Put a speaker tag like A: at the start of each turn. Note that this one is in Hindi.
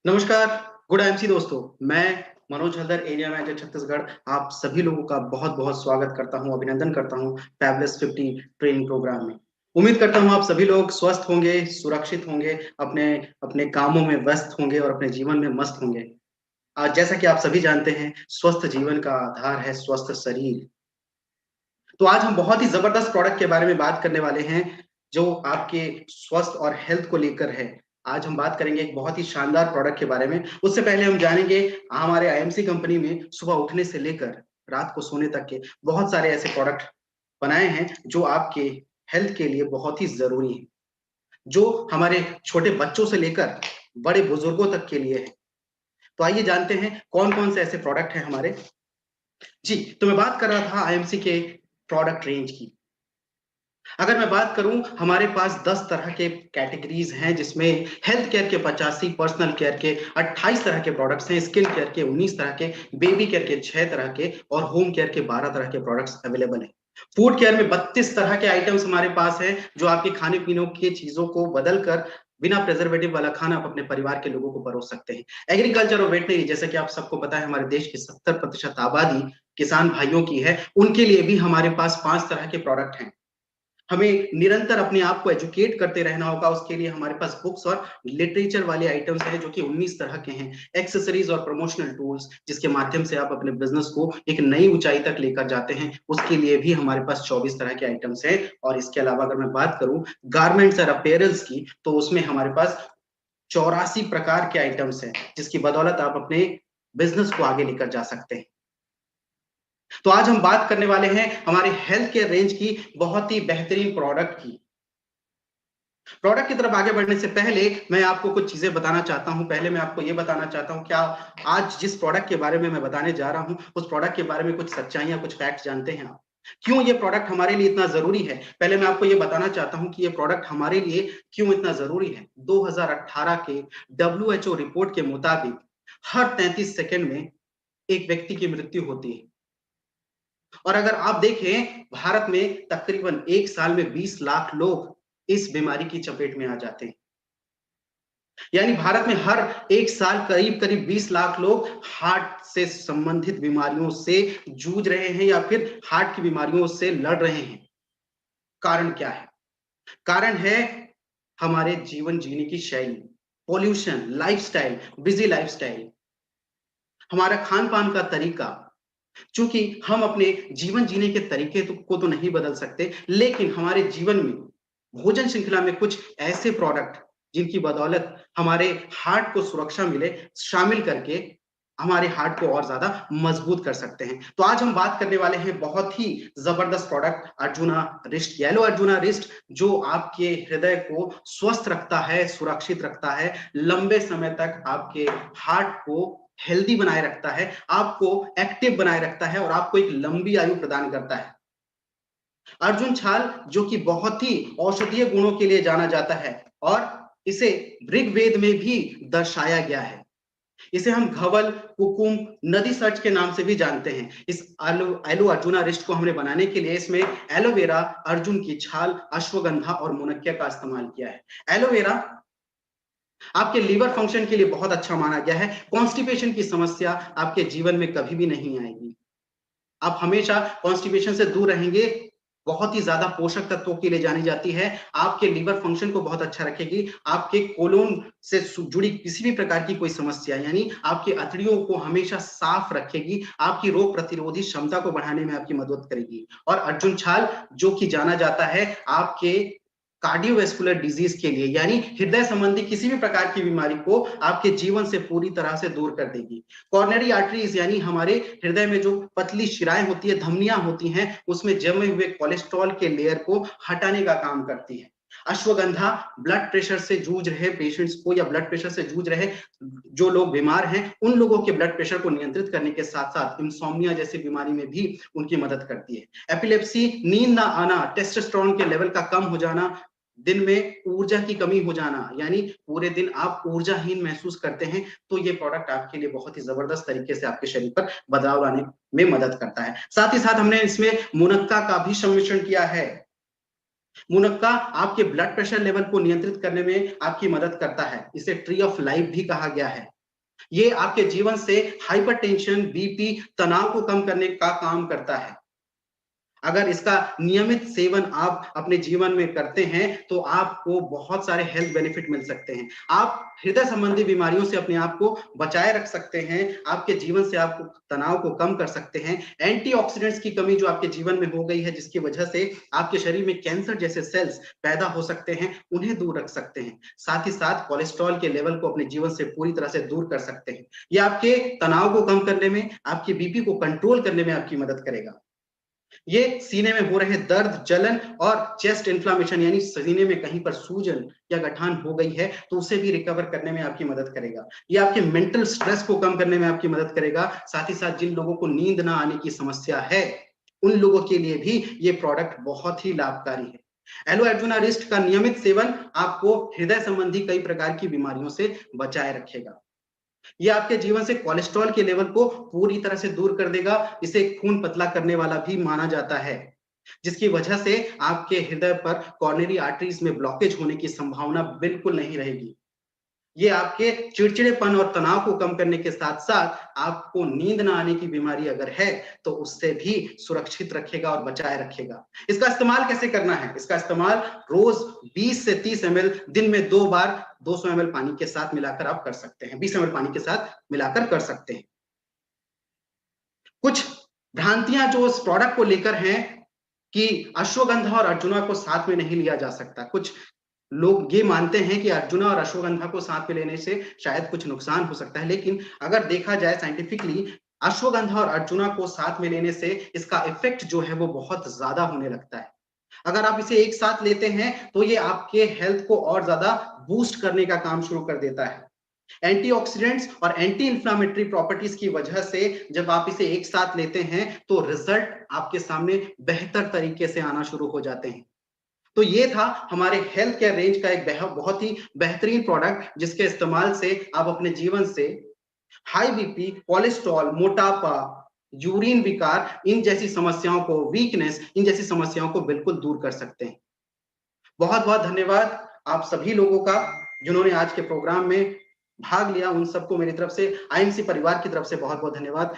A: नमस्कार, गुड एमसी दोस्तों। मैं मनोज हल्दर, एरिया मैनेजर छत्तीसगढ़, आप सभी लोगों का बहुत-बहुत स्वागत करता हूं, अभिनंदन करता हूं फैबुलस 50 ट्रेनिंग प्रोग्राम में। उम्मीद करता हूं आप सभी लोग स्वस्थ होंगे, सुरक्षित होंगे, अपने अपने कामों में व्यस्त होंगे और अपने जीवन में मस्त होंगे। आज जैसा कि आप सभी जानते हैं, स्वस्थ जीवन का आधार है स्वस्थ शरीर। तो आज हम बहुत ही ज़बरदस्त प्रोडक्ट के बारे में बात करने वाले हैं, जो आपके स्वास्थ्य और हेल्थ को लेकर है। आज हम बात करेंगे एक बहुत ही शानदार प्रोडक्ट के बारे में। उससे पहले हम जानेंगे हमारे आईएमसी कंपनी में सुबह उठने से लेकर रात को सोने तक के बहुत सारे ऐसे प्रोडक्ट बनाए हैं, जो आपके हेल्थ के लिए बहुत ही ज़रूरी हैं, जो हमारे छोटे बच्चों से लेकर बड़े बुजुर्गों तक के लिए है। तो आइए जानते हैं कौन-कौन से ऐसे प्रोडक्ट हैं हमारे। जी, तो मैं बात कर रहा था आईएमसी के प्रोडक्ट रेंज की। अगर मैं बात करूं, हमारे पास 10 तरह के कैटेगरीज हैं, जिसमें हेल्थ केयर के 85, पर्सनल केयर के 28 तरह के प्रोडक्ट्स हैं, स्किन केयर के 19 तरह के, बेबी केयर के 6 तरह के और होम केयर के 12 तरह के प्रोडक्ट्स अवेलेबल हैं। फूड केयर में 32 तरह के आइटम्स हमारे पास हैं, जो आपके खाने पीने की चीजों को बदल कर बिना प्रिजर्वेटिव वाला खाना आप अपने परिवार के लोगों को परोस सकते हैं। एग्रीकल्चर और वेटनरी, जैसे कि आप सबको पता है, हमारे देश की 70% आबादी किसान भाइयों की है, उनके लिए भी हमारे पास 5 तरह के प्रोडक्ट हैं। हमें निरंतर अपने आप को एजुकेट करते रहना होगा, उसके लिए हमारे पास बुक्स और लिटरेचर वाले आइटम्स हैं, जो कि 19 तरह के हैं। एक्सेसरीज और प्रमोशनल टूल्स, जिसके माध्यम से आप अपने बिजनेस को एक नई ऊंचाई तक लेकर जाते हैं, उसके लिए भी हमारे पास 24 तरह के आइटम्स हैं। और इसके अलावा अगर मैं बात करूं गारमेंट्स और अपैरल्स की, तो उसमें हमारे पास 84 प्रकार के आइटम्स हैं, जिसकी बदौलत आप अपने बिजनेस को आगे लेकर जा सकते हैं। तो आज हम बात करने वाले हैं हमारे हेल्थ केयर रेंज की बहुत ही बेहतरीन प्रोडक्ट की। प्रोडक्ट की तरफ आगे बढ़ने से पहले मैं आपको कुछ चीजें बताना चाहता हूं। पहले मैं आपको यह बताना चाहता हूं, क्या आज जिस प्रोडक्ट के बारे में मैं बताने जा रहा हूं, उस प्रोडक्ट के बारे में कुछ सच्चाइयां, कुछ फैक्ट जानते हैं आप? क्यों ये प्रोडक्ट हमारे लिए इतना जरूरी है? पहले मैं आपको यह बताना चाहता हूं कि ये प्रोडक्ट हमारे लिए क्यों इतना जरूरी है। 2018 के डब्ल्यूएचओ रिपोर्ट के मुताबिक हर 33 सेकंड में एक व्यक्ति की मृत्यु होती है। और अगर आप देखें, भारत में तकरीबन एक साल में 20 लाख लोग इस बीमारी की चपेट में आ जाते हैं। यानी भारत में हर एक साल करीब करीब 20 लाख लोग हार्ट से संबंधित बीमारियों से जूझ रहे हैं, या फिर हार्ट की बीमारियों से लड़ रहे हैं। कारण क्या है? कारण है हमारे जीवन जीने की शैली, पॉल्यूशन, लाइफस्टाइल, बिजी लाइफस्टाइल, हमारा खान पान का तरीका। चूंकि हम अपने जीवन जीने के तरीके को तो नहीं बदल सकते, लेकिन हमारे जीवन में भोजन श्रृंखला में कुछ ऐसे प्रोडक्ट, जिनकी बदौलत हमारे हार्ट को सुरक्षा मिले, शामिल करके हमारे हार्ट को और ज्यादा मजबूत कर सकते हैं। तो आज हम बात करने वाले हैं बहुत ही जबरदस्त product, arjuna wrist, yellow arjuna wrist, जो आपके हृदय को स्वस्थ रखता है, सुरक्षित रखता है, लंबे समय तक आपके हार्ट को हेल्दी बनाए रखता है, आपको एक्टिव बनाए रखता है और आपको एक लंबी आयु प्रदान करता है। अर्जुन छाल, जो कि बहुत ही औषधीय गुणों के लिए जाना जाता है, और इसे ऋग्वेद में भी दर्शाया गया है। इसे हम घवल, कुकुम, नदी सर्च के नाम से भी जानते हैं। इस एलो अर्जुना रिस्ट को हमने बनाने के लिए इसमें एलोवेरा, अर्जुन की छाल, अश्वगंधा और मुनक्किया का इस्तेमाल किया है। एलोवेरा आपके लीवर फंक्शन के लिए बहुत अच्छा माना गया है। कॉन्स्टिपेशन की समस्या आपके जीवन में कभी भी नहीं आएगी। आप हमेशा कॉन्स्टिपेशन से दूर रहेंगे। बहुत ही ज्यादा पोषक तत्वों के लिए जानी जाती है। आपके लीवर फंक्शन को बहुत अच्छा रखेगी। आपके कोलोन से जुड़ी किसी भी प्रकार की कोई समस्या, यानी आपकी अतड़ियों को हमेशा साफ रखेगी। आपकी रोग प्रतिरोधी क्षमता को बढ़ाने में आपकी मदद करेगी। और अर्जुन छाल, जो कि जाना जाता है आपके कार्डियोवैस्कुलर डिजीज के लिए, यानी हृदय संबंधी किसी भी प्रकार की बीमारी को आपके जीवन से पूरी तरह से दूर कर देगी। कॉर्नरी आर्टरीज, यानी हमारे हृदय में जो पतली शिराएं होती है, धमनियां होती हैं, उसमें जमे हुए कोलेस्ट्रॉल के लेयर को हटाने का काम करती है। अश्वगंधा ब्लड प्रेशर से जूझ रहे पेशेंट्स को, या ब्लड प्रेशर से जूझ रहे जो लोग बीमार हैं, उन लोगों के ब्लड प्रेशर को नियंत्रित करने के साथ साथ इंसोम्निया जैसी बीमारी में भी उनकी मदद करती है। एपिलेप्सी, नींद ना आना, टेस्टोस्टेरोन के लेवल का कम हो जाना, दिन में ऊर्जा की कमी हो जाना, यानी पूरे दिन आप ऊर्जाहीन महसूस करते हैं, तो ये प्रोडक्ट आपके लिए बहुत ही जबरदस्त तरीके से आपके शरीर पर बदलाव लाने में मदद करता है। साथ ही साथ हमने इसमें मुनक्का का भी सम्मिश्रण किया है। मुनक्का आपके ब्लड प्रेशर लेवल को नियंत्रित करने में आपकी मदद करता है। इसे ट्री ऑफ लाइफ भी कहा गया है। ये आपके जीवन से हाइपरटेंशन, बीपी, तनाव को कम करने का काम करता है। अगर इसका नियमित सेवन आप अपने जीवन में करते हैं तो आपको बहुत सारे हेल्थ बेनिफिट मिल सकते हैं। आप हृदय संबंधी बीमारियों से अपने आप को बचाए रख सकते हैं, आपके जीवन से आपको तनाव को कम कर सकते हैं। एंटीऑक्सीडेंट्स की कमी जो आपके जीवन में हो गई है, जिसकी वजह से आपके शरीर में कैंसर जैसे सेल्स पैदा हो सकते हैं, उन्हें दूर रख सकते हैं। साथ ही साथ कोलेस्ट्रॉल के लेवल को अपने जीवन से पूरी तरह से दूर कर सकते हैं। ये आपके तनाव को कम करने में, आपके बीपी को कंट्रोल करने में आपकी मदद करेगा। ये सीने में हो रहे दर्द, जलन और चेस्ट इन्फ्लेमेशन यानी सीने में कहीं पर सूजन या गठान हो गई है तो उसे भी रिकवर करने में आपकी मदद करेगा। ये आपके मेंटल स्ट्रेस को कम करने में आपकी मदद करेगा। साथ ही साथ जिन लोगों को नींद ना आने की समस्या है, उन लोगों के लिए भी ये प्रोडक्ट बहुत ही लाभकारी है। एलो अर्जुना रिस्ट का नियमित सेवन आपको हृदय संबंधी कई प्रकार की बीमारियों से बचाए रखेगा। ये आपके जीवन से कोलेस्ट्रॉल के लेवल को पूरी तरह से दूर कर देगा। इसे खून पतला करने वाला भी माना जाता है, जिसकी वजह से आपके हृदय पर कॉर्नरी आर्टरीज में ब्लॉकेज होने की संभावना बिल्कुल नहीं रहेगी। ये आपके चिड़चिड़ेपन और तनाव को कम करने के साथ-साथ आपको नींद ना आने की बीमारी अगर है, तो उससे भी सुरक्षित रखेगा और बचाए रखेगा। इसका इस्तेमाल कैसे करना है? इसका इस्तेमाल रोज 20 से 30 एमएल दिन में 2 बार 200 एमएल पानी के साथ मिलाकर आप कर सकते हैं। 20 एमएल पानी के साथ मिलाकर कर सकते हैं। कुछ भ्रांतियां जो इस प्रोडक्ट को लेकर हैं कि अश्वगंधा और अर्जुना को साथ में नहीं लिया जा सकता। कुछ लोग ये मानते हैं कि अर्जुना और अश्वगंधा को साथ में लेने से शायद कुछ नुकसान हो सकता है, लेकिन अगर देखा जाए साइंटिफिकली अश्वगंधा और अर्जुना को साथ में लेने से इसका इफेक्ट जो है वो बहुत ज्यादा होने लगता है। अगर आप इसे एक साथ लेते हैं तो ये आपके हेल्थ को और ज्यादा बूस्ट करने का काम शुरू कर देता है। एंटीऑक्सीडेंट्स और एंटी इंफ्लेमेटरी प्रॉपर्टीज की वजह से जब आप इसे एक साथ लेते हैं तो रिजल्ट आपके सामने बेहतर तरीके से आना शुरू हो जाते हैं। तो ये था हमारे हेल्थ केयर रेंज का एक बहुत ही बेहतरीन प्रोडक्ट, जिसके इस्तेमाल से आप अपने जीवन से हाई बीपी, कोलेस्ट्रॉल, मोटापा, यूरिन विकार इन जैसी समस्याओं को, वीकनेस इन जैसी समस्याओं को बिल्कुल दूर कर सकते हैं। बहुत बहुत धन्यवाद आप सभी लोगों का जिन्होंने आज के प्रोग्राम में भाग लिया। उन सबको मेरी तरफ से, आईएमसी परिवार की तरफ से बहुत बहुत धन्यवाद।